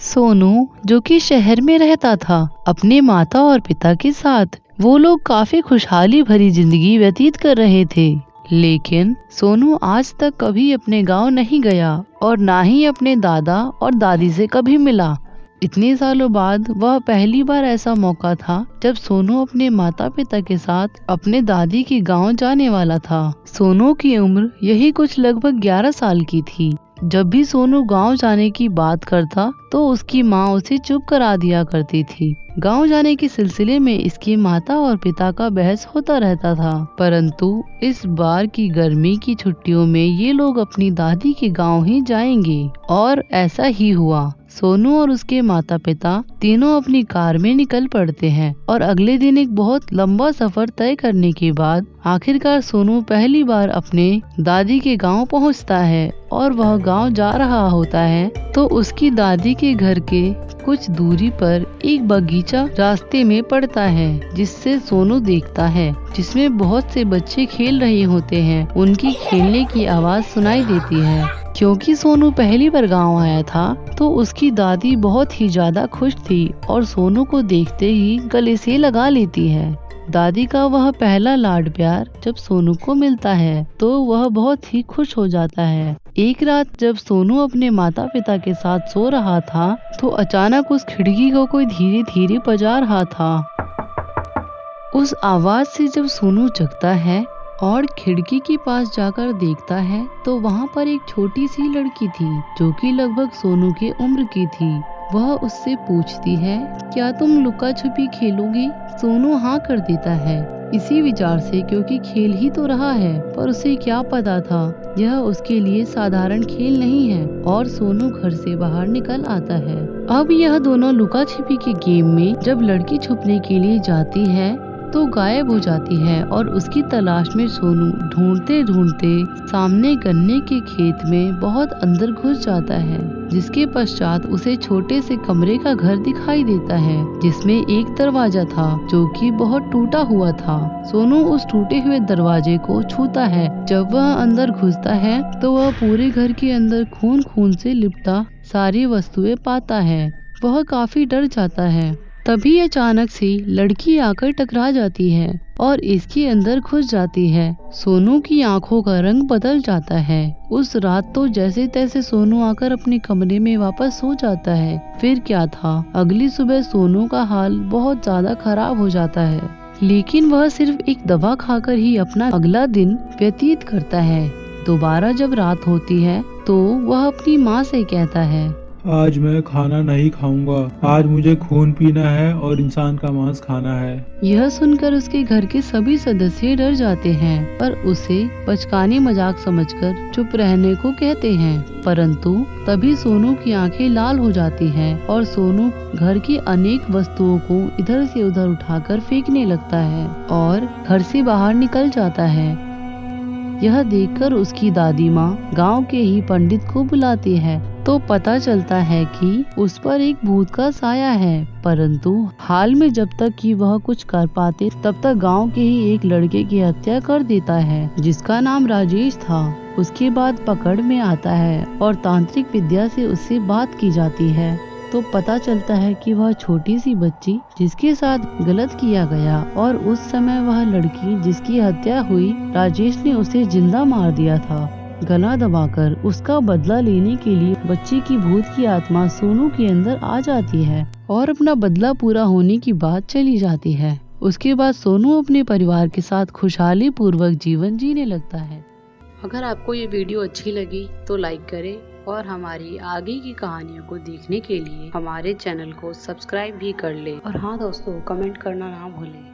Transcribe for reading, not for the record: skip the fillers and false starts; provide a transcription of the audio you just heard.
सोनू जो कि शहर में रहता था अपने माता और पिता के साथ, वो लोग काफी खुशहाली भरी जिंदगी व्यतीत कर रहे थे। लेकिन सोनू आज तक कभी अपने गांव नहीं गया और ना ही अपने दादा और दादी से कभी मिला। इतने सालों बाद वह पहली बार ऐसा मौका था जब सोनू अपने माता पिता के साथ अपने दादी के गांव जाने वाला था। सोनू की उम्र यही कुछ लगभग 11 साल की थी। जब भी सोनू गांव जाने की बात करता तो उसकी माँ उसे चुप करा दिया करती थी। गांव जाने के सिलसिले में इसकी माता और पिता का बहस होता रहता था, परंतु इस बार की गर्मी की छुट्टियों में ये लोग अपनी दादी के गांव ही जाएंगे और ऐसा ही हुआ। सोनू और उसके माता पिता तीनों अपनी कार में निकल पड़ते हैं और अगले दिन एक बहुत लंबा सफर तय करने के बाद आखिरकार सोनू पहली बार अपने दादी के गांव पहुंचता है। और वह गांव जा रहा होता है तो उसकी दादी के घर के कुछ दूरी पर एक बगीचा रास्ते में पड़ता है, जिससे सोनू देखता है जिसमें बहुत से बच्चे खेल रहे होते हैं। उनकी खेलने की आवाज सुनाई देती है। क्योंकि सोनू पहली बार गांव आया था तो उसकी दादी बहुत ही ज्यादा खुश थी और सोनू को देखते ही गले से लगा लेती है। दादी का वह पहला लाड प्यार जब सोनू को मिलता है तो वह बहुत ही खुश हो जाता है। एक रात जब सोनू अपने माता पिता के साथ सो रहा था तो अचानक उस खिड़की को कोई धीरे धीरे बजा रहा था। उस आवाज से जब सोनू जगता है और खिड़की के पास जाकर देखता है तो वहाँ पर एक छोटी सी लड़की थी जो कि लगभग सोनू के उम्र की थी। वह उससे पूछती है, क्या तुम लुका छुपी खेलोगी? सोनू हाँ कर देता है इसी विचार से, क्योंकि खेल ही तो रहा है। पर उसे क्या पता था यह उसके लिए साधारण खेल नहीं है। और सोनू घर से बाहर निकल आता है। अब यह दोनों लुका छिपी के गेम में जब लड़की छुपने के लिए जाती है तो गायब हो जाती है और उसकी तलाश में सोनू ढूंढते ढूंढते सामने गन्ने के खेत में बहुत अंदर घुस जाता है, जिसके पश्चात उसे छोटे से कमरे का घर दिखाई देता है जिसमें एक दरवाजा था जो कि बहुत टूटा हुआ था। सोनू उस टूटे हुए दरवाजे को छूता है। जब वह अंदर घुसता है तो वह पूरे घर के अंदर खून खून से लिपटा सारी वस्तुएं पाता है। वह काफी डर जाता है। तभी अचानक से लड़की आकर टकरा जाती है और इसके अंदर घुस जाती है। सोनू की आंखों का रंग बदल जाता है। उस रात तो जैसे तैसे सोनू आकर अपने कमरे में वापस सो जाता है। फिर क्या था, अगली सुबह सोनू का हाल बहुत ज्यादा खराब हो जाता है, लेकिन वह सिर्फ एक दवा खाकर ही अपना अगला दिन व्यतीत करता है। दोबारा जब रात होती है तो वह अपनी माँ से कहता है, आज मैं खाना नहीं खाऊंगा। आज मुझे खून पीना है और इंसान का मांस खाना है। यह सुनकर उसके घर के सभी सदस्य डर जाते हैं पर उसे बचकानी मजाक समझकर चुप रहने को कहते हैं। परंतु तभी सोनू की आंखें लाल हो जाती हैं और सोनू घर की अनेक वस्तुओं को इधर से उधर उठाकर फेंकने लगता है और घर से बाहर निकल जाता है। यह देखकर उसकी दादी माँ गांव के ही पंडित को बुलाती है तो पता चलता है कि उस पर एक भूत का साया है। परंतु हाल में जब तक कि वह कुछ कर पाते तब तक गांव के ही एक लड़के की हत्या कर देता है जिसका नाम राजेश था। उसके बाद पकड़ में आता है और तांत्रिक विद्या से उससे बात की जाती है तो पता चलता है कि वह छोटी सी बच्ची जिसके साथ गलत किया गया और उस समय वह लड़की जिसकी हत्या हुई, राजेश ने उसे जिंदा मार दिया था। गला दबाकर उसका बदला लेने के लिए बच्ची की भूत की आत्मा सोनू के अंदर आ जाती है और अपना बदला पूरा होने की बात चली जाती है। उसके बाद सोनू अपने परिवार के साथ खुशहाली पूर्वक जीवन जीने लगता है। अगर आपको ये वीडियो अच्छी लगी तो लाइक करें और हमारी आगे की कहानियों को देखने के लिए हमारे चैनल को सब्सक्राइब भी कर ले। और हाँ दोस्तों, कमेंट करना ना भूलें।